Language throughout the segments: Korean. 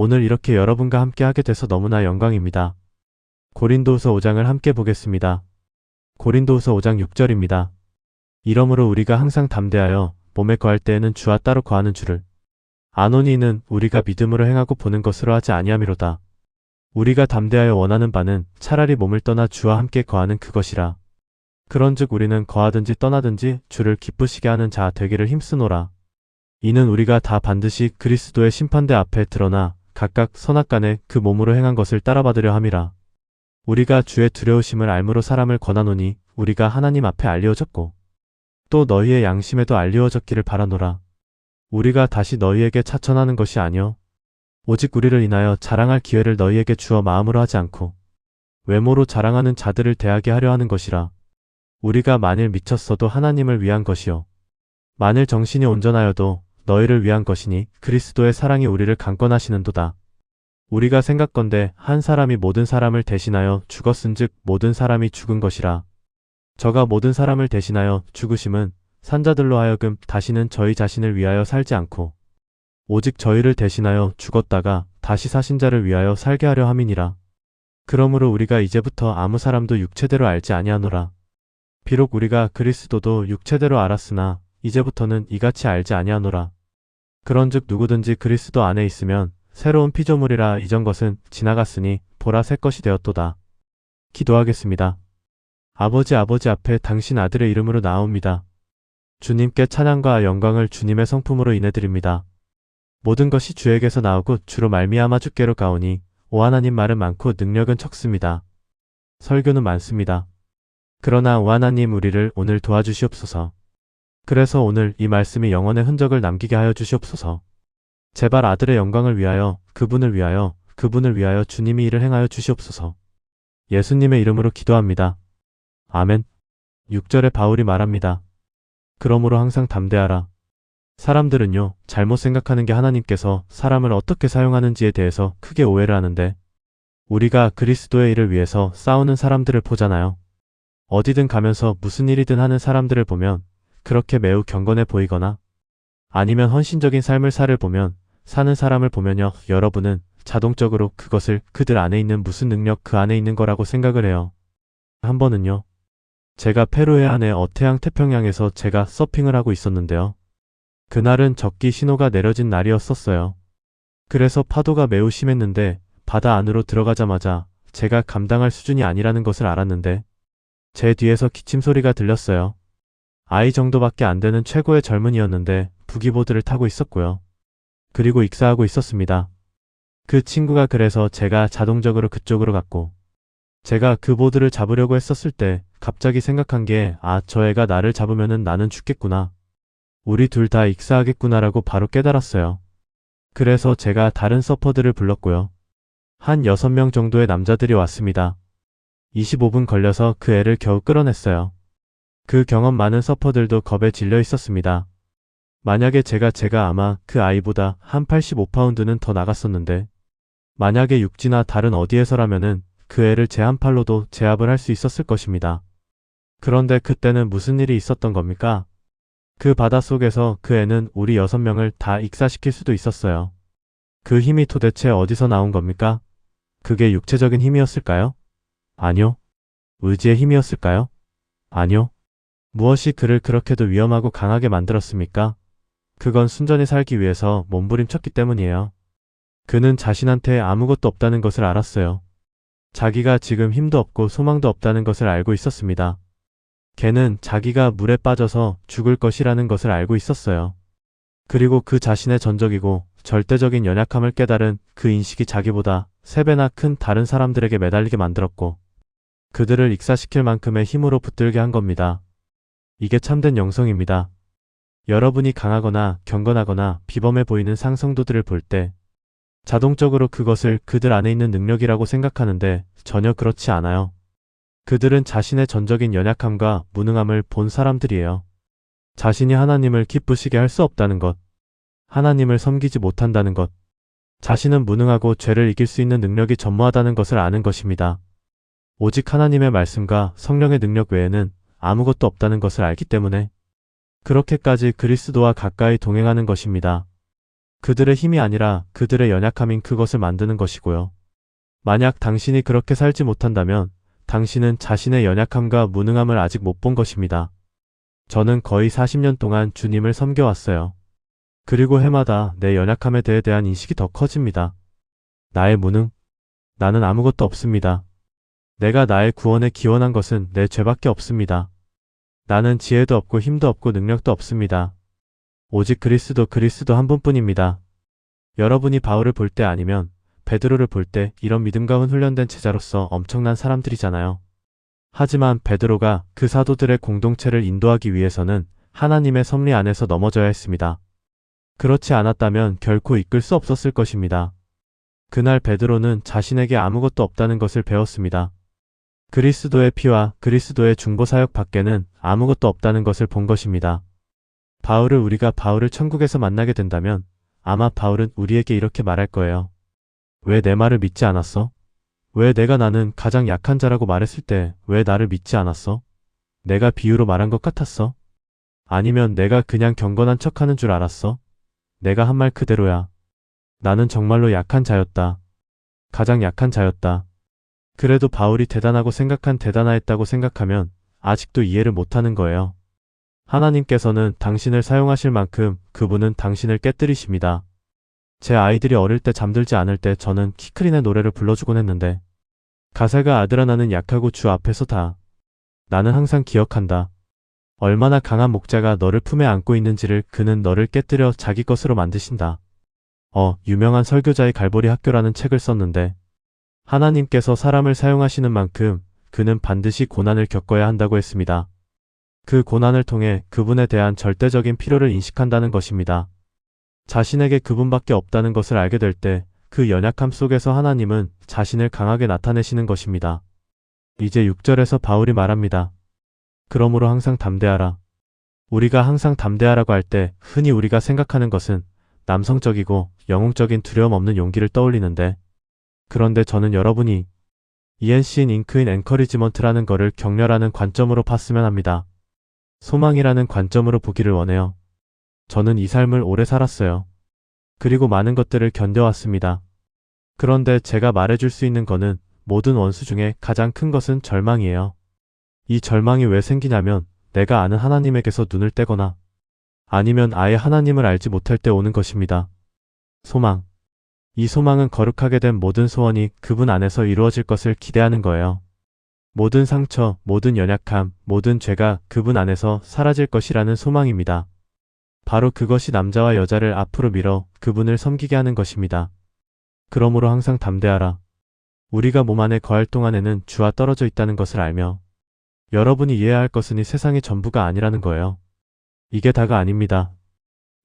오늘 이렇게 여러분과 함께 하게 돼서 너무나 영광입니다. 고린도후서 5장을 함께 보겠습니다. 고린도후서 5장 6절입니다. 이러므로 우리가 항상 담대하여 몸에 거할 때에는 주와 따로 거하는 줄을 아노니 이는 우리가 믿음으로 행하고 보는 것으로 하지 아니함이로다. 우리가 담대하여 원하는 바는 차라리 몸을 떠나 주와 함께 거하는 그것이라. 그런즉 우리는 거하든지 떠나든지 주를 기쁘시게 하는 자 되기를 힘쓰노라. 이는 우리가 다 반드시 그리스도의 심판대 앞에 드러나 각각 선악간에 그 몸으로 행한 것을 따라받으려 함이라. 우리가 주의 두려우심을 알므로 사람을 권하노니 우리가 하나님 앞에 알리워졌고 또 너희의 양심에도 알리워졌기를 바라노라. 우리가 다시 너희에게 차천하는 것이 아니요 오직 우리를 인하여 자랑할 기회를 너희에게 주어 마음으로 하지 않고 외모로 자랑하는 자들을 대하게 하려 하는 것이라. 우리가 만일 미쳤어도 하나님을 위한 것이요 만일 정신이 온전하여도 너희를 위한 것이니 그리스도의 사랑이 우리를 강권하시는도다. 우리가 생각건대 한 사람이 모든 사람을 대신하여 죽었은즉 모든 사람이 죽은 것이라. 저가 모든 사람을 대신하여 죽으심은 산자들로 하여금 다시는 저희 자신을 위하여 살지 않고 오직 저희를 대신하여 죽었다가 다시 사신 자를 위하여 살게 하려 함이니라. 그러므로 우리가 이제부터 아무 사람도 육체대로 알지 아니하노라. 비록 우리가 그리스도도 육체대로 알았으나 이제부터는 이같이 알지 아니하노라. 그런즉 누구든지 그리스도 안에 있으면 새로운 피조물이라 이전 것은 지나갔으니 보라 새 것이 되었도다. 기도하겠습니다. 아버지 앞에 당신 아들의 이름으로 나옵니다. 주님께 찬양과 영광을 주님의 성품으로 인해 드립니다. 모든 것이 주에게서 나오고 주로 말미암아 주께로 가오니 오 하나님 말은 많고 능력은 적습니다. 설교는 많습니다. 그러나 오 하나님 우리를 오늘 도와주시옵소서. 그래서 오늘 이 말씀이 영혼의 흔적을 남기게 하여 주시옵소서. 제발 아들의 영광을 위하여 그분을 위하여 주님이 이를 행하여 주시옵소서. 예수님의 이름으로 기도합니다. 아멘. 6절에 바울이 말합니다. 그러므로 항상 담대하라. 사람들은요, 잘못 생각하는 게 하나님께서 사람을 어떻게 사용하는지에 대해서 크게 오해를 하는데 우리가 그리스도의 일을 위해서 싸우는 사람들을 보잖아요. 어디든 가면서 무슨 일이든 하는 사람들을 보면 그렇게 매우 경건해 보이거나 아니면 헌신적인 삶을 사는 사람을 보면요, 여러분은 자동적으로 그것을 그들 안에 있는 무슨 능력 그 안에 있는 거라고 생각을 해요. 한 번은요, 제가 페루의 안에 어태양 태평양에서 제가 서핑을 하고 있었는데요. 그날은 적기 신호가 내려진 날이었었어요. 그래서 파도가 매우 심했는데 바다 안으로 들어가자마자 제가 감당할 수준이 아니라는 것을 알았는데 제 뒤에서 기침 소리가 들렸어요. 아이 정도밖에 안 되는 최고의 젊은이였는데 부기보드를 타고 있었고요. 그리고 익사하고 있었습니다. 그 친구가 그래서 제가 자동적으로 그쪽으로 갔고 제가 그 보드를 잡으려고 했었을 때 갑자기 생각한 게 저 애가 나를 잡으면은 나는 죽겠구나. 우리 둘 다 익사하겠구나라고 바로 깨달았어요. 그래서 제가 다른 서퍼들을 불렀고요. 한 6명 정도의 남자들이 왔습니다. 25분 걸려서 그 애를 겨우 끌어냈어요. 그 경험 많은 서퍼들도 겁에 질려 있었습니다. 만약에 제가 아마 그 아이보다 한 85파운드는 더 나갔었는데 만약에 육지나 다른 어디에서라면은 그 애를 제 한 팔로도 제압을 할 수 있었을 것입니다. 그런데 그때는 무슨 일이 있었던 겁니까? 그 바닷속에서 그 애는 우리 6명을 다 익사시킬 수도 있었어요. 그 힘이 도대체 어디서 나온 겁니까? 그게 육체적인 힘이었을까요? 아니요. 의지의 힘이었을까요? 아니요. 무엇이 그를 그렇게도 위험하고 강하게 만들었습니까? 그건 순전히 살기 위해서 몸부림쳤기 때문이에요. 그는 자신한테 아무것도 없다는 것을 알았어요. 자기가 지금 힘도 없고 소망도 없다는 것을 알고 있었습니다. 걔는 자기가 물에 빠져서 죽을 것이라는 것을 알고 있었어요. 그리고 그 자신의 전적이고 절대적인 연약함을 깨달은 그 인식이 자기보다 3배나 큰 다른 사람들에게 매달리게 만들었고 그들을 익사시킬 만큼의 힘으로 붙들게 한 겁니다. 이게 참된 영성입니다. 여러분이 강하거나 경건하거나 비범해 보이는 상성도들을 볼 때 자동적으로 그것을 그들 안에 있는 능력이라고 생각하는데 전혀 그렇지 않아요. 그들은 자신의 전적인 연약함과 무능함을 본 사람들이에요. 자신이 하나님을 기쁘시게 할 수 없다는 것, 하나님을 섬기지 못한다는 것, 자신은 무능하고 죄를 이길 수 있는 능력이 전무하다는 것을 아는 것입니다. 오직 하나님의 말씀과 성령의 능력 외에는 아무것도 없다는 것을 알기 때문에 그렇게까지 그리스도와 가까이 동행하는 것입니다. 그들의 힘이 아니라 그들의 연약함인 그것을 만드는 것이고요. 만약 당신이 그렇게 살지 못한다면 당신은 자신의 연약함과 무능함을 아직 못 본 것입니다. 저는 거의 40년 동안 주님을 섬겨왔어요. 그리고 해마다 내 연약함에 대한 인식이 더 커집니다. 나의 무능? 나는 아무것도 없습니다. 내가 나의 구원에 기원한 것은 내 죄밖에 없습니다. 나는 지혜도 없고 힘도 없고 능력도 없습니다. 오직 그리스도 한 분뿐입니다. 여러분이 바울을 볼 때 아니면 베드로를 볼 때 이런 믿음과 훈련된 제자로서 엄청난 사람들이잖아요. 하지만 베드로가 그 사도들의 공동체를 인도하기 위해서는 하나님의 섭리 안에서 넘어져야 했습니다. 그렇지 않았다면 결코 이끌 수 없었을 것입니다. 그날 베드로는 자신에게 아무것도 없다는 것을 배웠습니다. 그리스도의 피와 그리스도의 중보사역 밖에는 아무것도 없다는 것을 본 것입니다. 우리가 바울을 천국에서 만나게 된다면 아마 바울은 우리에게 이렇게 말할 거예요. 왜 내 말을 믿지 않았어? 왜 내가 나는 가장 약한 자라고 말했을 때 왜 나를 믿지 않았어? 내가 비유로 말한 것 같았어? 아니면 내가 그냥 경건한 척하는 줄 알았어? 내가 한 말 그대로야. 나는 정말로 약한 자였다. 가장 약한 자였다. 그래도 바울이 대단하다고 생각하면 아직도 이해를 못하는 거예요. 하나님께서는 당신을 사용하실 만큼 그분은 당신을 깨뜨리십니다. 제 아이들이 어릴 때 잠들지 않을 때 저는 키크린의 노래를 불러주곤 했는데 가사가 아들아 나는 약하고 주 앞에서 다. 나는 항상 기억한다. 얼마나 강한 목자가 너를 품에 안고 있는지를 그는 너를 깨뜨려 자기 것으로 만드신다. 유명한 설교자의 갈보리 학교라는 책을 썼는데 하나님께서 사람을 사용하시는 만큼 그는 반드시 고난을 겪어야 한다고 했습니다. 그 고난을 통해 그분에 대한 절대적인 필요를 인식한다는 것입니다. 자신에게 그분밖에 없다는 것을 알게 될 때 그 연약함 속에서 하나님은 자신을 강하게 나타내시는 것입니다. 이제 6절에서 바울이 말합니다. 그러므로 항상 담대하라. 우리가 항상 담대하라고 할 때 흔히 우리가 생각하는 것은 남성적이고 영웅적인 두려움 없는 용기를 떠올리는데 그런데 저는 여러분이 ENC인 잉크인 엔커리지먼트라는 거를 격려라는 관점으로 봤으면 합니다. 소망이라는 관점으로 보기를 원해요. 저는 이 삶을 오래 살았어요. 그리고 많은 것들을 견뎌왔습니다. 그런데 제가 말해줄 수 있는 거는 모든 원수 중에 가장 큰 것은 절망이에요. 이 절망이 왜 생기냐면 내가 아는 하나님에게서 눈을 떼거나 아니면 아예 하나님을 알지 못할 때 오는 것입니다. 소망. 이 소망은 거룩하게 된 모든 소원이 그분 안에서 이루어질 것을 기대하는 거예요. 모든 상처, 모든 연약함, 모든 죄가 그분 안에서 사라질 것이라는 소망입니다. 바로 그것이 남자와 여자를 앞으로 밀어 그분을 섬기게 하는 것입니다. 그러므로 항상 담대하라. 우리가 몸 안에 거할 동안에는 주와 떨어져 있다는 것을 알며 여러분이 이해해야 할 것은 이 세상이 전부가 아니라는 거예요. 이게 다가 아닙니다.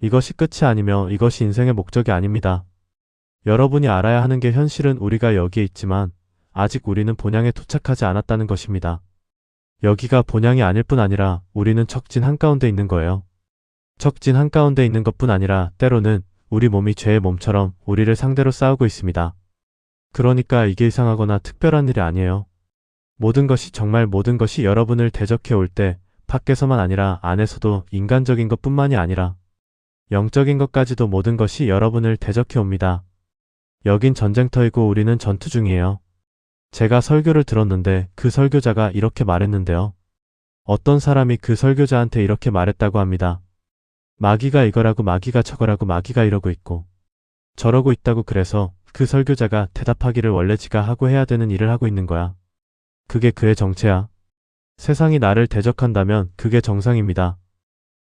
이것이 끝이 아니며 이것이 인생의 목적이 아닙니다. 여러분이 알아야 하는 게 현실은 우리가 여기에 있지만 아직 우리는 본향에 도착하지 않았다는 것입니다. 여기가 본향이 아닐 뿐 아니라 우리는 척진 한가운데 있는 거예요. 척진 한가운데 있는 것뿐 아니라 때로는 우리 몸이 죄의 몸처럼 우리를 상대로 싸우고 있습니다. 그러니까 이게 이상하거나 특별한 일이 아니에요. 정말 모든 것이 여러분을 대적해 올 때 밖에서만 아니라 안에서도 인간적인 것뿐만이 아니라 영적인 것까지도 모든 것이 여러분을 대적해 옵니다. 여긴 전쟁터이고 우리는 전투 중이에요. 제가 설교를 들었는데 그 설교자가 이렇게 말했는데요. 어떤 사람이 그 설교자한테 이렇게 말했다고 합니다. 마귀가 이거라고 마귀가 저거라고 마귀가 이러고 있고 저러고 있다고 그래서 그 설교자가 대답하기를 원래 지가 하고 해야 되는 일을 하고 있는 거야. 그게 그의 정체야. 세상이 나를 대적한다면 그게 정상입니다.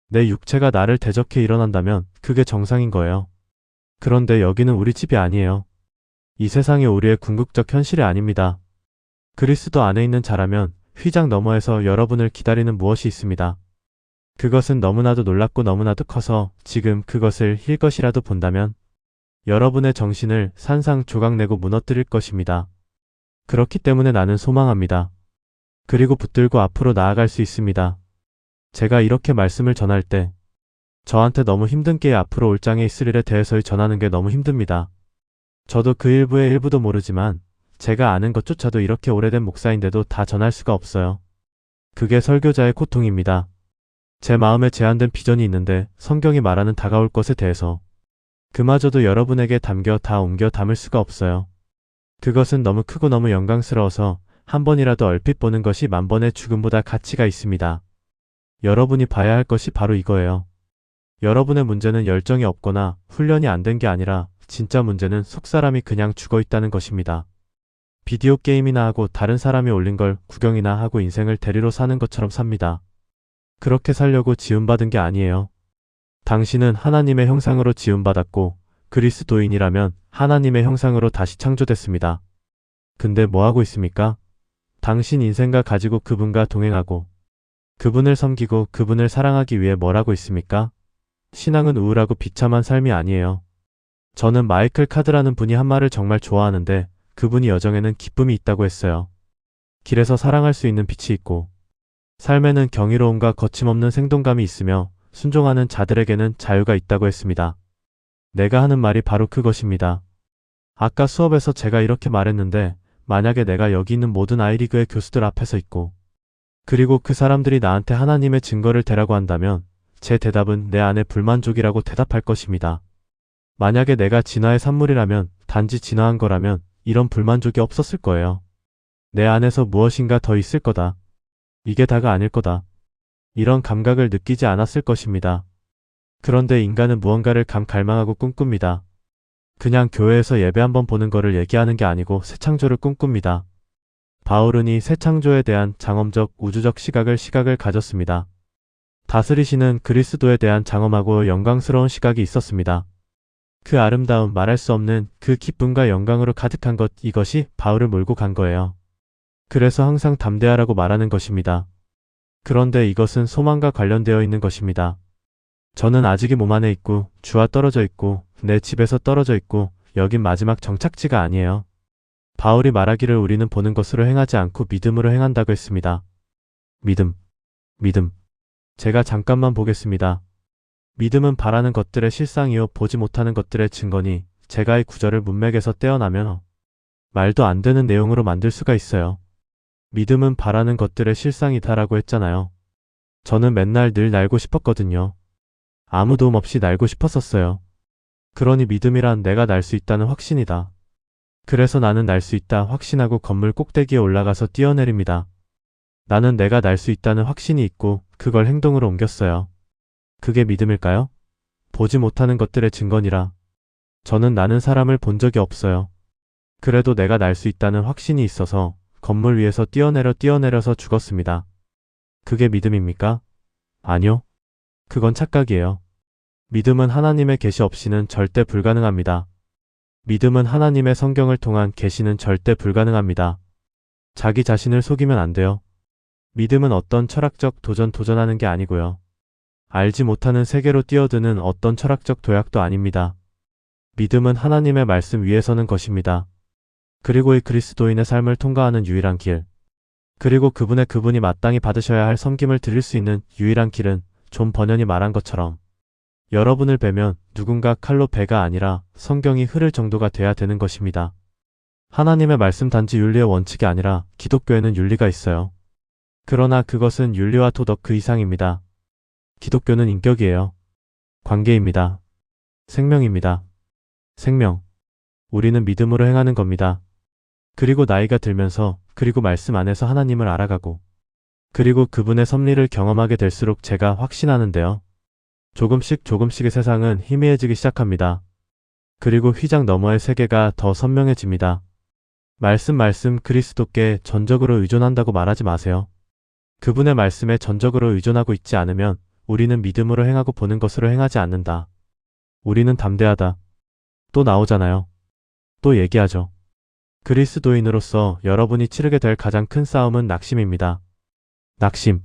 내 육체가 나를 대적해 일어난다면 그게 정상인 거예요. 그런데 여기는 우리 집이 아니에요. 이 세상이 우리의 궁극적 현실이 아닙니다. 그리스도 안에 있는 자라면 휘장 너머에서 여러분을 기다리는 무엇이 있습니다. 그것은 너무나도 놀랍고 너무나도 커서 지금 그것을 힐 것이라도 본다면 여러분의 정신을 산산조각내고 무너뜨릴 것입니다. 그렇기 때문에 나는 소망합니다. 그리고 붙들고 앞으로 나아갈 수 있습니다. 제가 이렇게 말씀을 전할 때 저한테 너무 힘든 게 앞으로 올 장에 있을 일에 대해서 전하는 게 너무 힘듭니다. 저도 그 일부의 일부도 모르지만 제가 아는 것조차도 이렇게 오래된 목사인데도 다 전할 수가 없어요. 그게 설교자의 고통입니다. 제 마음에 제한된 비전이 있는데 성경이 말하는 다가올 것에 대해서 그마저도 여러분에게 담겨 다 옮겨 담을 수가 없어요. 그것은 너무 크고 너무 영광스러워서 한 번이라도 얼핏 보는 것이 만 번의 죽음보다 가치가 있습니다. 여러분이 봐야 할 것이 바로 이거예요. 여러분의 문제는 열정이 없거나 훈련이 안 된 게 아니라 진짜 문제는 속사람이 그냥 죽어 있다는 것입니다. 비디오 게임이나 하고 다른 사람이 올린 걸 구경이나 하고 인생을 대리로 사는 것처럼 삽니다. 그렇게 살려고 지음받은 게 아니에요. 당신은 하나님의 형상으로 지음받았고 그리스도인이라면 하나님의 형상으로 다시 창조됐습니다. 근데 뭐 하고 있습니까? 당신 인생과 가지고 그분과 동행하고 그분을 섬기고 그분을 사랑하기 위해 뭘 하고 있습니까? 신앙은 우울하고 비참한 삶이 아니에요. 저는 마이클 카드라는 분이 한 말을 정말 좋아하는데 그분이 여정에는 기쁨이 있다고 했어요. 길에서 사랑할 수 있는 빛이 있고 삶에는 경이로움과 거침없는 생동감이 있으며 순종하는 자들에게는 자유가 있다고 했습니다. 내가 하는 말이 바로 그것입니다. 아까 수업에서 제가 이렇게 말했는데 만약에 내가 여기 있는 모든 아이리그의 교수들 앞에서 있고 그리고 그 사람들이 나한테 하나님의 증거를 대라고 한다면 제 대답은 내 안에 불만족이라고 대답할 것입니다. 만약에 내가 진화의 산물이라면 단지 진화한 거라면 이런 불만족이 없었을 거예요. 내 안에서 무엇인가 더 있을 거다. 이게 다가 아닐 거다. 이런 감각을 느끼지 않았을 것입니다. 그런데 인간은 무언가를 갈망하고 꿈꿉니다. 그냥 교회에서 예배 한번 보는 거를 얘기하는 게 아니고 새 창조를 꿈꿉니다. 바울은 이 새 창조에 대한 장엄적 우주적 시각을 가졌습니다. 다스리시는 그리스도에 대한 장엄하고 영광스러운 시각이 있었습니다. 그 아름다움, 말할 수 없는 그 기쁨과 영광으로 가득한 것, 이것이 바울을 몰고 간 거예요. 그래서 항상 담대하라고 말하는 것입니다. 그런데 이것은 소망과 관련되어 있는 것입니다. 저는 아직 이 몸 안에 있고 주와 떨어져 있고 내 집에서 떨어져 있고 여긴 마지막 정착지가 아니에요. 바울이 말하기를 우리는 보는 것으로 행하지 않고 믿음으로 행한다고 했습니다. 믿음. 제가 잠깐만 보겠습니다. 믿음은 바라는 것들의 실상이요 보지 못하는 것들의 증거니 제가 이 구절을 문맥에서 떼어나면 말도 안 되는 내용으로 만들 수가 있어요. 믿음은 바라는 것들의 실상이다라고 했잖아요. 저는 맨날 늘 날고 싶었거든요. 아무 도움 없이 날고 싶었었어요. 그러니 믿음이란 내가 날 수 있다는 확신이다. 그래서 나는 날 수 있다 확신하고 건물 꼭대기에 올라가서 뛰어내립니다. 나는 내가 날 수 있다는 확신이 있고 그걸 행동으로 옮겼어요. 그게 믿음일까요? 보지 못하는 것들의 증거니라. 저는 나는 사람을 본 적이 없어요. 그래도 내가 날 수 있다는 확신이 있어서 건물 위에서 뛰어내려서 죽었습니다. 그게 믿음입니까? 아니요. 그건 착각이에요. 믿음은 하나님의 계시 없이는 절대 불가능합니다. 믿음은 하나님의 성경을 통한 계시는 절대 불가능합니다. 자기 자신을 속이면 안 돼요. 믿음은 어떤 철학적 도전하는 게 아니고요. 알지 못하는 세계로 뛰어드는 어떤 철학적 도약도 아닙니다. 믿음은 하나님의 말씀 위에 서는 것입니다. 그리고 이 그리스도인의 삶을 통과하는 유일한 길. 그리고 그분이 마땅히 받으셔야 할 섬김을 드릴 수 있는 유일한 길은 존 버년이 말한 것처럼 여러분을 베면 누군가 칼로 베가 아니라 성경이 흐를 정도가 돼야 되는 것입니다. 하나님의 말씀 단지 윤리의 원칙이 아니라 기독교에는 윤리가 있어요. 그러나 그것은 윤리와 도덕 그 이상입니다. 기독교는 인격이에요. 관계입니다. 생명입니다. 생명. 우리는 믿음으로 행하는 겁니다. 그리고 나이가 들면서 그리고 말씀 안에서 하나님을 알아가고 그리고 그분의 섭리를 경험하게 될수록 제가 확신하는데요. 조금씩의 세상은 희미해지기 시작합니다. 그리고 휘장 너머의 세계가 더 선명해집니다. 말씀 그리스도께 전적으로 의존한다고 말하지 마세요. 그분의 말씀에 전적으로 의존하고 있지 않으면 우리는 믿음으로 행하고 보는 것으로 행하지 않는다. 우리는 담대하다. 또 나오잖아요. 또 얘기하죠. 그리스도인으로서 여러분이 치르게 될 가장 큰 싸움은 낙심입니다. 낙심.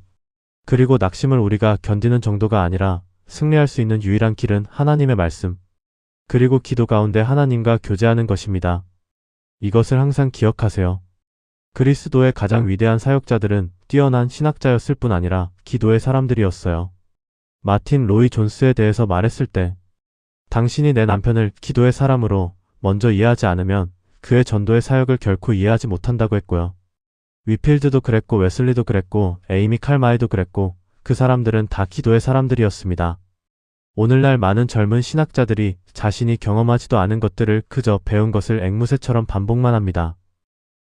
그리고 낙심을 우리가 견디는 정도가 아니라 승리할 수 있는 유일한 길은 하나님의 말씀. 그리고 기도 가운데 하나님과 교제하는 것입니다. 이것을 항상 기억하세요. 그리스도의 가장 위대한 사역자들은 뛰어난 신학자였을 뿐 아니라 기도의 사람들이었어요. 마틴 로이 존스에 대해서 말했을 때 당신이 내 남편을 기도의 사람으로 먼저 이해하지 않으면 그의 전도의 사역을 결코 이해하지 못한다고 했고요. 위필드도 그랬고 웨슬리도 그랬고 에이미 칼마이도 그랬고 그 사람들은 다 기도의 사람들이었습니다. 오늘날 많은 젊은 신학자들이 자신이 경험하지도 않은 것들을 그저 배운 것을 앵무새처럼 반복만 합니다.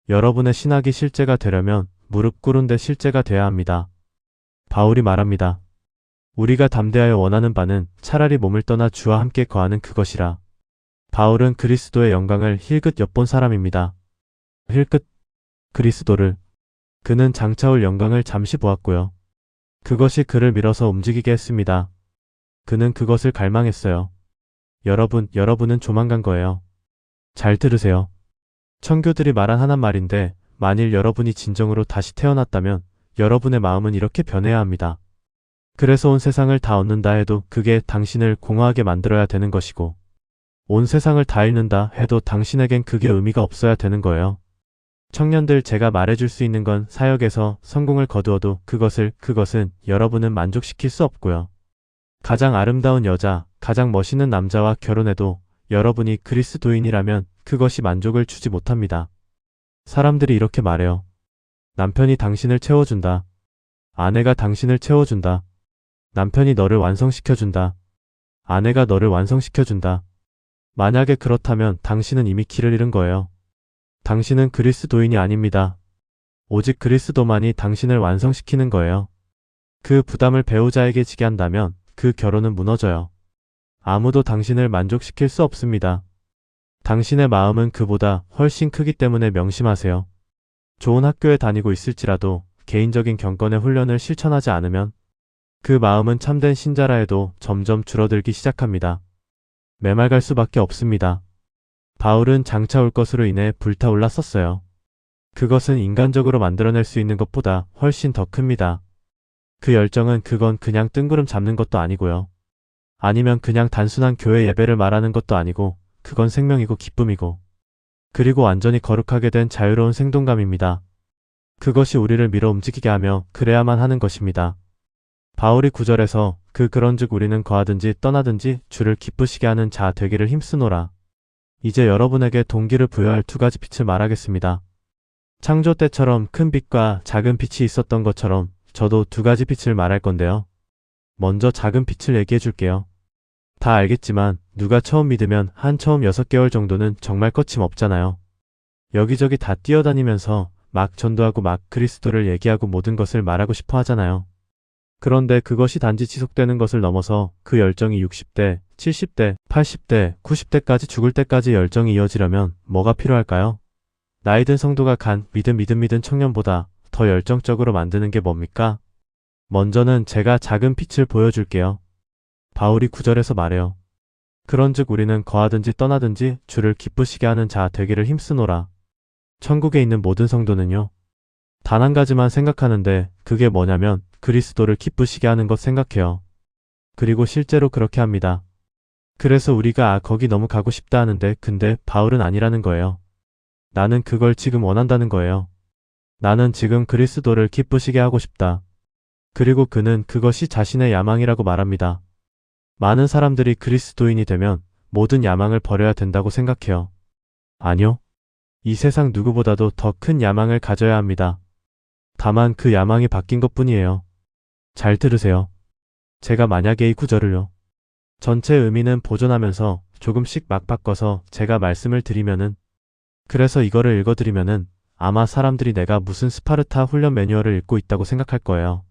여러분의 신학이 실제가 되려면 무릎 꿇은 데 실제가 돼야 합니다. 바울이 말합니다. 우리가 담대하여 원하는 바는 차라리 몸을 떠나 주와 함께 거하는 그것이라. 바울은 그리스도의 영광을 힐끗 엿본 사람입니다. 힐끗 그리스도를. 그는 장차올 영광을 잠시 보았고요. 그것이 그를 밀어서 움직이게 했습니다. 그는 그것을 갈망했어요. 여러분은 조만간 거예요. 잘 들으세요. 청교들이 말한 하나 말인데 만일 여러분이 진정으로 다시 태어났다면 여러분의 마음은 이렇게 변해야 합니다. 그래서 온 세상을 다 얻는다 해도 그게 당신을 공허하게 만들어야 되는 것이고 온 세상을 다 잃는다 해도 당신에겐 그게 의미가 없어야 되는 거예요. 청년들 제가 말해줄 수 있는 건 사역에서 성공을 거두어도 그것은 여러분은 만족시킬 수 없고요. 가장 아름다운 여자, 가장 멋있는 남자와 결혼해도 여러분이 그리스도인이라면 그것이 만족을 주지 못합니다. 사람들이 이렇게 말해요. 남편이 당신을 채워준다. 아내가 당신을 채워준다. 남편이 너를 완성시켜준다. 아내가 너를 완성시켜준다. 만약에 그렇다면 당신은 이미 길을 잃은 거예요. 당신은 그리스도인이 아닙니다. 오직 그리스도만이 당신을 완성시키는 거예요. 그 부담을 배우자에게 지게 한다면 그 결혼은 무너져요. 아무도 당신을 만족시킬 수 없습니다. 당신의 마음은 그보다 훨씬 크기 때문에 명심하세요. 좋은 학교에 다니고 있을지라도 개인적인 경건의 훈련을 실천하지 않으면 그 마음은 참된 신자라 해도 점점 줄어들기 시작합니다. 메말갈 수밖에 없습니다. 바울은 장차 올 것으로 인해 불타올랐었어요. 그것은 인간적으로 만들어낼 수 있는 것보다 훨씬 더 큽니다. 그 열정은 그건 그냥 뜬구름 잡는 것도 아니고요. 아니면 그냥 단순한 교회 예배를 말하는 것도 아니고 그건 생명이고 기쁨이고 그리고 완전히 거룩하게 된 자유로운 생동감입니다. 그것이 우리를 밀어 움직이게 하며 그래야만 하는 것입니다. 바울이 9절에서 그런즉 우리는 거하든지 떠나든지 주를 기쁘시게 하는 자 되기를 힘쓰노라. 이제 여러분에게 동기를 부여할 두 가지 빛을 말하겠습니다. 창조 때처럼 큰 빛과 작은 빛이 있었던 것처럼 저도 두 가지 빛을 말할 건데요. 먼저 작은 빛을 얘기해 줄게요. 다 알겠지만 누가 처음 믿으면 처음 6개월 정도는 정말 거침없잖아요. 여기저기 다 뛰어다니면서 막 전도하고 막 그리스도를 얘기하고 모든 것을 말하고 싶어 하잖아요. 그런데 그것이 단지 지속되는 것을 넘어서 그 열정이 60대, 70대, 80대, 90대까지 죽을 때까지 열정이 이어지려면 뭐가 필요할까요? 나이 든 성도가 믿은 청년보다 더 열정적으로 만드는 게 뭡니까? 먼저는 제가 작은 빛을 보여줄게요. 바울이 9절에서 말해요. 그런즉 우리는 거하든지 떠나든지 주를 기쁘시게 하는 자 되기를 힘쓰노라. 천국에 있는 모든 성도는요. 단 한 가지만 생각하는데 그게 뭐냐면 그리스도를 기쁘시게 하는 것 생각해요. 그리고 실제로 그렇게 합니다. 그래서 우리가 거기 너무 가고 싶다 하는데 근데 바울은 아니라는 거예요. 나는 그걸 지금 원한다는 거예요. 나는 지금 그리스도를 기쁘시게 하고 싶다. 그리고 그는 그것이 자신의 야망이라고 말합니다. 많은 사람들이 그리스도인이 되면 모든 야망을 버려야 된다고 생각해요. 아니요. 이 세상 누구보다도 더 큰 야망을 가져야 합니다. 다만 그 야망이 바뀐 것뿐이에요. 잘 들으세요. 제가 만약에 이 구절을요. 전체 의미는 보존하면서 조금씩 막 바꿔서 제가 말씀을 드리면은 그래서 이거를 읽어드리면은 아마 사람들이 내가 무슨 스파르타 훈련 매뉴얼을 읽고 있다고 생각할 거예요.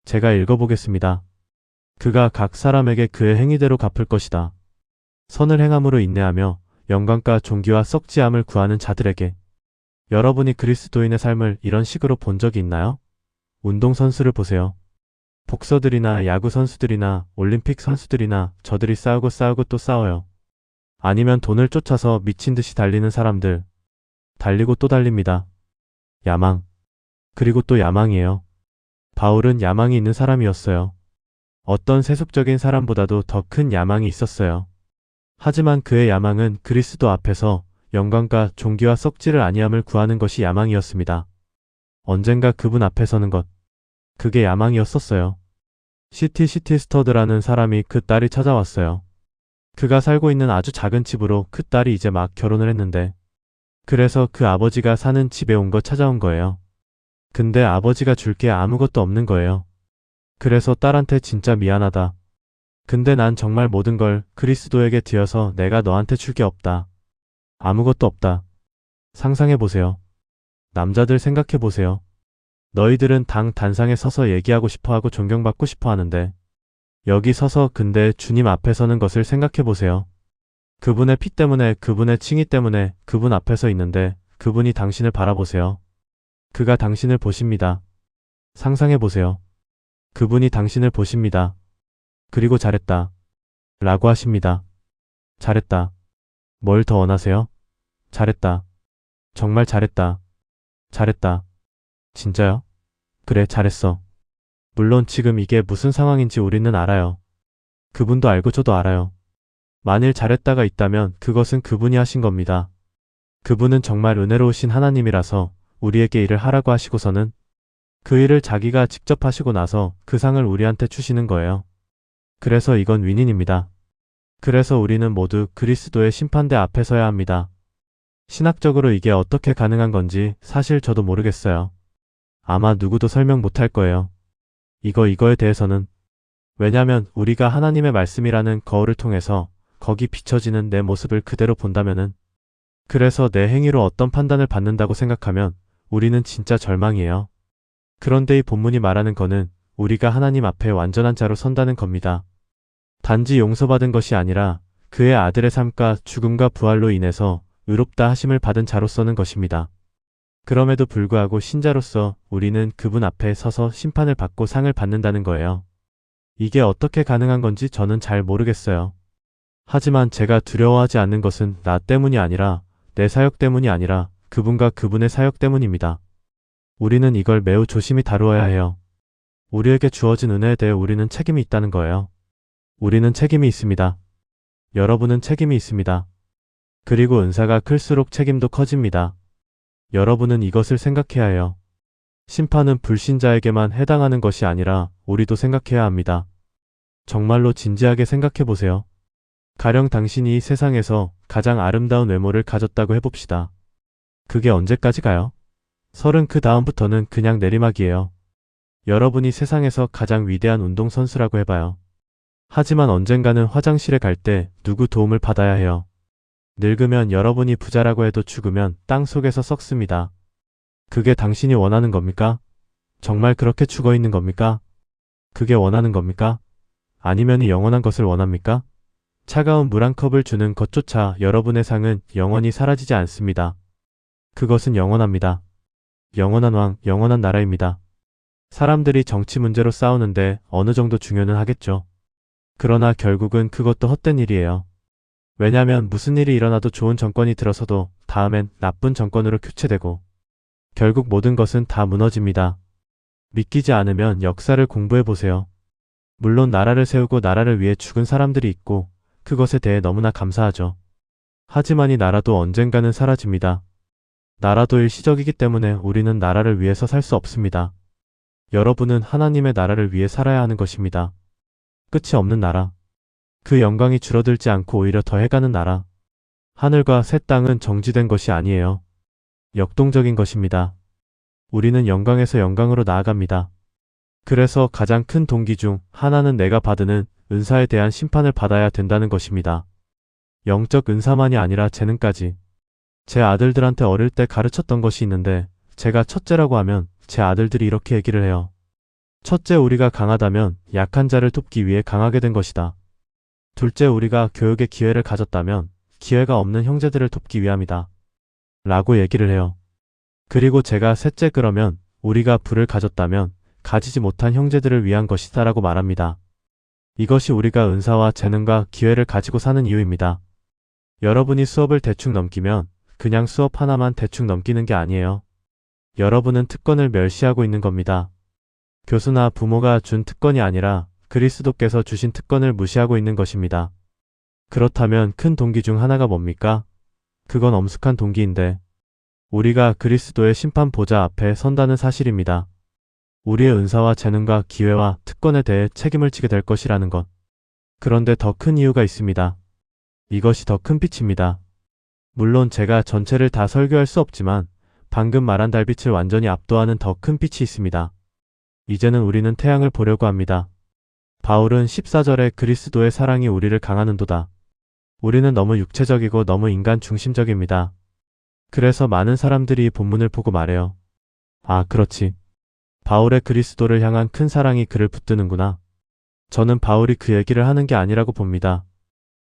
제가 읽어보겠습니다. 그가 각 사람에게 그의 행위대로 갚을 것이다. 선을 행함으로 인내하며 영광과 존귀와 썩지함을 구하는 자들에게. 여러분이 그리스도인의 삶을 이런 식으로 본 적이 있나요? 운동선수를 보세요. 복서들이나 야구선수들이나 올림픽 선수들이나 저들이 싸우고 또 싸워요. 아니면 돈을 쫓아서 미친 듯이 달리는 사람들. 달리고 또 달립니다. 야망. 그리고 또 야망이에요. 바울은 야망이 있는 사람이었어요. 어떤 세속적인 사람보다도 더 큰 야망이 있었어요. 하지만 그의 야망은 그리스도 앞에서 영광과 존귀와 썩지를 아니함을 구하는 것이 야망이었습니다. 언젠가 그분 앞에 서는 것. 그게 야망이었었어요. 시티스터드라는 사람이 그 딸이 찾아왔어요. 그가 살고 있는 아주 작은 집으로 그 딸이 이제 막 결혼을 했는데 그래서 그 아버지가 사는 집에 찾아온 거예요. 근데 아버지가 줄 게 아무것도 없는 거예요. 그래서 딸한테 진짜 미안하다. 근데 난 정말 모든 걸 그리스도에게 드려서 내가 너한테 줄 게 없다. 아무것도 없다. 상상해보세요. 남자들 생각해보세요. 너희들은 단상에 서서 얘기하고 싶어하고 존경받고 싶어 하는데 여기 서서 근데 주님 앞에 서는 것을 생각해보세요. 그분의 피 때문에 그분의 칭의 때문에 그분 앞에 서 있는데 그분이 당신을 바라보세요. 그가 당신을 보십니다. 상상해보세요. 그분이 당신을 보십니다. 그리고 잘했다. 라고 하십니다. 잘했다. 뭘 더 원하세요? 잘했다. 정말 잘했다. 잘했다. 진짜요? 그래, 잘했어. 물론 지금 이게 무슨 상황인지 우리는 알아요. 그분도 알고 저도 알아요. 만일 잘했다가 있다면 그것은 그분이 하신 겁니다. 그분은 정말 은혜로우신 하나님이라서 우리에게 일을 하라고 하시고서는 그 일을 자기가 직접 하시고 나서 그 상을 우리한테 주시는 거예요. 그래서 이건 윈윈입니다. 그래서 우리는 모두 그리스도의 심판대 앞에 서야 합니다. 신학적으로 이게 어떻게 가능한 건지 사실 저도 모르겠어요. 아마 누구도 설명 못할 거예요. 이거에 대해서는. 왜냐면 우리가 하나님의 말씀이라는 거울을 통해서 거기 비춰지는 내 모습을 그대로 본다면은, 그래서 내 행위로 어떤 판단을 받는다고 생각하면 우리는 진짜 절망이에요. 그런데 이 본문이 말하는 거는 우리가 하나님 앞에 완전한 자로 선다는 겁니다. 단지 용서받은 것이 아니라 그의 아들의 삶과 죽음과 부활로 인해서 의롭다 하심을 받은 자로서는 것입니다. 그럼에도 불구하고 신자로서 우리는 그분 앞에 서서 심판을 받고 상을 받는다는 거예요. 이게 어떻게 가능한 건지 저는 잘 모르겠어요. 하지만 제가 두려워하지 않는 것은 나 때문이 아니라 내 사역 때문이 아니라 그분과 그분의 사역 때문입니다. 우리는 이걸 매우 조심히 다루어야 해요. 우리에게 주어진 은혜에 대해 우리는 책임이 있다는 거예요. 우리는 책임이 있습니다. 여러분은 책임이 있습니다. 그리고 은사가 클수록 책임도 커집니다. 여러분은 이것을 생각해야 해요. 심판은 불신자에게만 해당하는 것이 아니라 우리도 생각해야 합니다. 정말로 진지하게 생각해 보세요. 가령 당신이 이 세상에서 가장 아름다운 외모를 가졌다고 해봅시다. 그게 언제까지 가요? 30 그 다음부터는 그냥 내리막이에요. 여러분이 세상에서 가장 위대한 운동선수라고 해봐요. 하지만 언젠가는 화장실에 갈 때 누구 도움을 받아야 해요. 늙으면 여러분이 부자라고 해도 죽으면 땅 속에서 썩습니다. 그게 당신이 원하는 겁니까? 정말 그렇게 죽어 있는 겁니까? 그게 원하는 겁니까? 아니면 이 영원한 것을 원합니까? 차가운 물 한 컵을 주는 것조차 여러분의 상은 영원히 사라지지 않습니다. 그것은 영원합니다. 영원한 왕, 영원한 나라입니다. 사람들이 정치 문제로 싸우는데 어느 정도 중요는 하겠죠. 그러나 결국은 그것도 헛된 일이에요. 왜냐면 무슨 일이 일어나도 좋은 정권이 들어서도 다음엔 나쁜 정권으로 교체되고 결국 모든 것은 다 무너집니다. 믿기지 않으면 역사를 공부해보세요. 물론 나라를 세우고 나라를 위해 죽은 사람들이 있고 그것에 대해 너무나 감사하죠. 하지만 이 나라도 언젠가는 사라집니다. 나라도 일시적이기 때문에 우리는 나라를 위해서 살 수 없습니다. 여러분은 하나님의 나라를 위해 살아야 하는 것입니다. 끝이 없는 나라. 그 영광이 줄어들지 않고 오히려 더해가는 나라. 하늘과 새 땅은 정지된 것이 아니에요. 역동적인 것입니다. 우리는 영광에서 영광으로 나아갑니다. 그래서 가장 큰 동기 중 하나는 내가 받는 은사에 대한 심판을 받아야 된다는 것입니다. 영적 은사만이 아니라 재능까지. 제 아들들한테 어릴 때 가르쳤던 것이 있는데 제가 첫째라고 하면 제 아들들이 이렇게 얘기를 해요. 첫째, 우리가 강하다면 약한 자를 돕기 위해 강하게 된 것이다. 둘째, 우리가 교육의 기회를 가졌다면 기회가 없는 형제들을 돕기 위함이다. 라고 얘기를 해요. 그리고 제가 셋째, 그러면 우리가 부를 가졌다면 가지지 못한 형제들을 위한 것이다 라고 말합니다. 이것이 우리가 은사와 재능과 기회를 가지고 사는 이유입니다. 여러분이 수업을 대충 넘기면 그냥 수업 하나만 대충 넘기는 게 아니에요. 여러분은 특권을 멸시하고 있는 겁니다. 교수나 부모가 준 특권이 아니라 그리스도께서 주신 특권을 무시하고 있는 것입니다. 그렇다면 큰 동기 중 하나가 뭡니까? 그건 엄숙한 동기인데 우리가 그리스도의 심판 보좌 앞에 선다는 사실입니다. 우리의 은사와 재능과 기회와 특권에 대해 책임을 지게 될 것이라는 것. 그런데 더 큰 이유가 있습니다. 이것이 더 큰 빛입니다. 물론 제가 전체를 다 설교할 수 없지만 방금 말한 달빛을 완전히 압도하는 더 큰 빛이 있습니다. 이제는 우리는 태양을 보려고 합니다. 바울은 14절에 그리스도의 사랑이 우리를 강하는도다. 우리는 너무 육체적이고 너무 인간 중심적입니다. 그래서 많은 사람들이 본문을 보고 말해요. 아, 그렇지. 바울의 그리스도를 향한 큰 사랑이 그를 붙드는구나. 저는 바울이 그 얘기를 하는 게 아니라고 봅니다.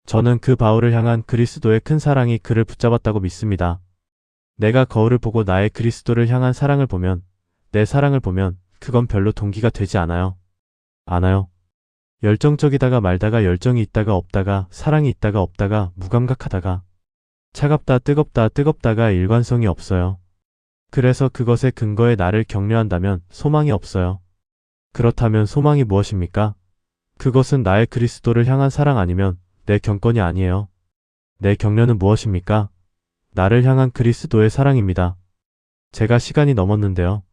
저는 그 바울을 향한 그리스도의 큰 사랑이 그를 붙잡았다고 믿습니다. 내가 거울을 보고 나의 그리스도를 향한 사랑을 보면, 내 사랑을 보면 그건 별로 동기가 되지 않아요. 않아요. 열정적이다가 말다가 열정이 있다가 없다가 사랑이 있다가 없다가 무감각하다가 차갑다 뜨겁다 뜨겁다가 일관성이 없어요. 그래서 그것의 근거에 나를 격려한다면 소망이 없어요. 그렇다면 소망이 무엇입니까? 그것은 나의 그리스도를 향한 사랑 아니면 내 경건이 아니에요. 내 격려는 무엇입니까? 나를 향한 그리스도의 사랑입니다. 제가 시간이 넘었는데요.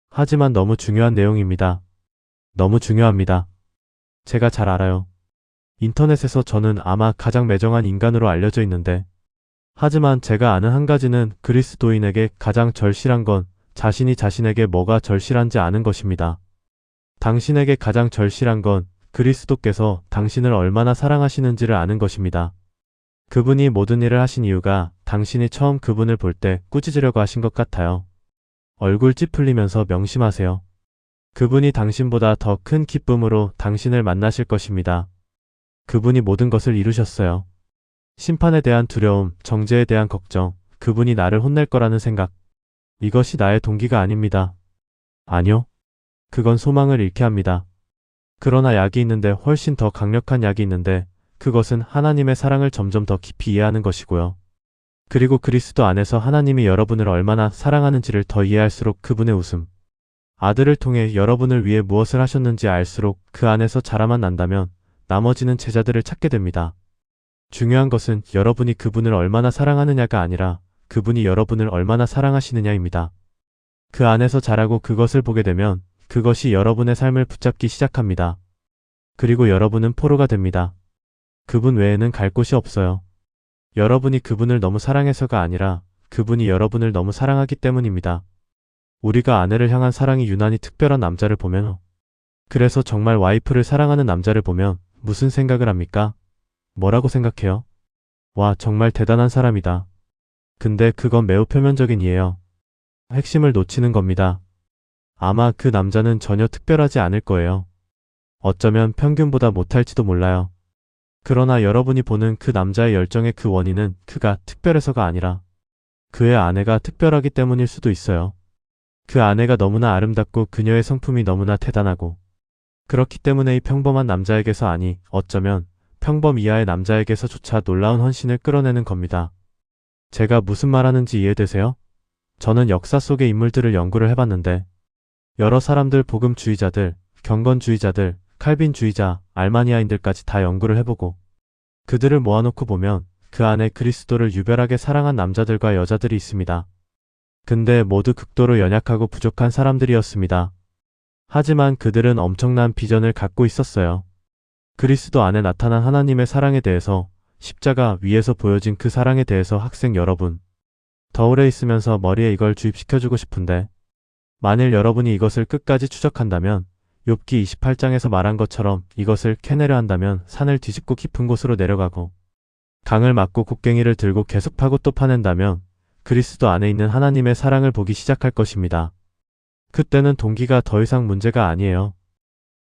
하지만 너무 중요한 내용입니다. 너무 중요합니다. 제가 잘 알아요. 인터넷에서 저는 아마 가장 매정한 인간으로 알려져 있는데, 하지만 제가 아는 한 가지는 그리스도인에게 가장 절실한 건 자신이 자신에게 뭐가 절실한지 아는 것입니다. 당신에게 가장 절실한 건 그리스도께서 당신을 얼마나 사랑하시는지를 아는 것입니다. 그분이 모든 일을 하신 이유가 당신이 처음 그분을 볼 때 꾸짖으려고 하신 것 같아요. 얼굴 찌푸리면서 명심하세요. 그분이 당신보다 더 큰 기쁨으로 당신을 만나실 것입니다. 그분이 모든 것을 이루셨어요. 심판에 대한 두려움, 정죄에 대한 걱정, 그분이 나를 혼낼 거라는 생각. 이것이 나의 동기가 아닙니다. 아니요. 그건 소망을 잃게 합니다. 그러나 약이 있는데 훨씬 더 강력한 약이 있는데 그것은 하나님의 사랑을 점점 더 깊이 이해하는 것이고요. 그리고 그리스도 안에서 하나님이 여러분을 얼마나 사랑하는지를 더 이해할수록 그분의 웃음, 아들을 통해 여러분을 위해 무엇을 하셨는지 알수록 그 안에서 자라만 난다면 나머지는 제자들을 찾게 됩니다. 중요한 것은 여러분이 그분을 얼마나 사랑하느냐가 아니라 그분이 여러분을 얼마나 사랑하시느냐입니다. 그 안에서 자라고 그것을 보게 되면 그것이 여러분의 삶을 붙잡기 시작합니다. 그리고 여러분은 포로가 됩니다. 그분 외에는 갈 곳이 없어요. 여러분이 그분을 너무 사랑해서가 아니라 그분이 여러분을 너무 사랑하기 때문입니다. 우리가 아내를 향한 사랑이 유난히 특별한 남자를 보면, 그래서 정말 와이프를 사랑하는 남자를 보면 무슨 생각을 합니까? 뭐라고 생각해요? 와, 정말 대단한 사람이다. 근데 그건 매우 표면적인 이에요. 핵심을 놓치는 겁니다. 아마 그 남자는 전혀 특별하지 않을 거예요. 어쩌면 평균보다 못할지도 몰라요. 그러나 여러분이 보는 그 남자의 열정의 그 원인은 그가 특별해서가 아니라 그의 아내가 특별하기 때문일 수도 있어요. 그 아내가 너무나 아름답고 그녀의 성품이 너무나 대단하고 그렇기 때문에 이 평범한 남자에게서 아니 어쩌면 평범 이하의 남자에게서조차 놀라운 헌신을 끌어내는 겁니다. 제가 무슨 말하는지 이해되세요? 저는 역사 속의 인물들을 연구를 해봤는데 여러 사람들 복음주의자들, 경건주의자들, 칼빈주의자, 알마니아인들까지 다 연구를 해보고 그들을 모아놓고 보면 그 안에 그리스도를 유별하게 사랑한 남자들과 여자들이 있습니다. 근데 모두 극도로 연약하고 부족한 사람들이었습니다. 하지만 그들은 엄청난 비전을 갖고 있었어요. 그리스도 안에 나타난 하나님의 사랑에 대해서, 십자가 위에서 보여진 그 사랑에 대해서 학생 여러분, 더 오래 있으면서 머리에 이걸 주입시켜주고 싶은데 만일 여러분이 이것을 끝까지 추적한다면 욥기 28장에서 말한 것처럼 이것을 캐내려 한다면 산을 뒤집고 깊은 곳으로 내려가고 강을 막고 곡괭이를 들고 계속 파고 또 파낸다면 그리스도 안에 있는 하나님의 사랑을 보기 시작할 것입니다. 그때는 동기가 더 이상 문제가 아니에요.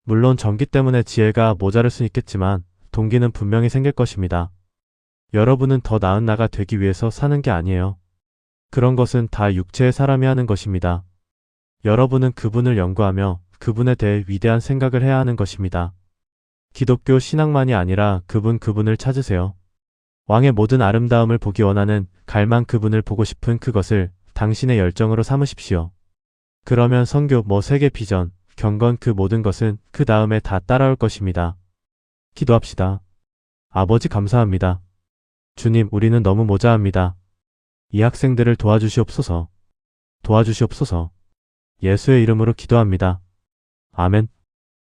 물론 전기 때문에 지혜가 모자랄 수 있겠지만 동기는 분명히 생길 것입니다. 여러분은 더 나은 나가 되기 위해서 사는 게 아니에요. 그런 것은 다 육체의 사람이 하는 것입니다. 여러분은 그분을 연구하며 그분에 대해 위대한 생각을 해야 하는 것입니다. 기독교 신앙만이 아니라 그분을 찾으세요. 왕의 모든 아름다움을 보기 원하는 갈망 그분을 보고 싶은 그것을 당신의 열정으로 삼으십시오. 그러면 선교, 세계 비전, 경건 그 모든 것은 그 다음에 다 따라올 것입니다. 기도합시다. 아버지 감사합니다. 주님, 우리는 너무 모자합니다. 이 학생들을 도와주시옵소서. 도와주시옵소서. 예수의 이름으로 기도합니다. 아멘.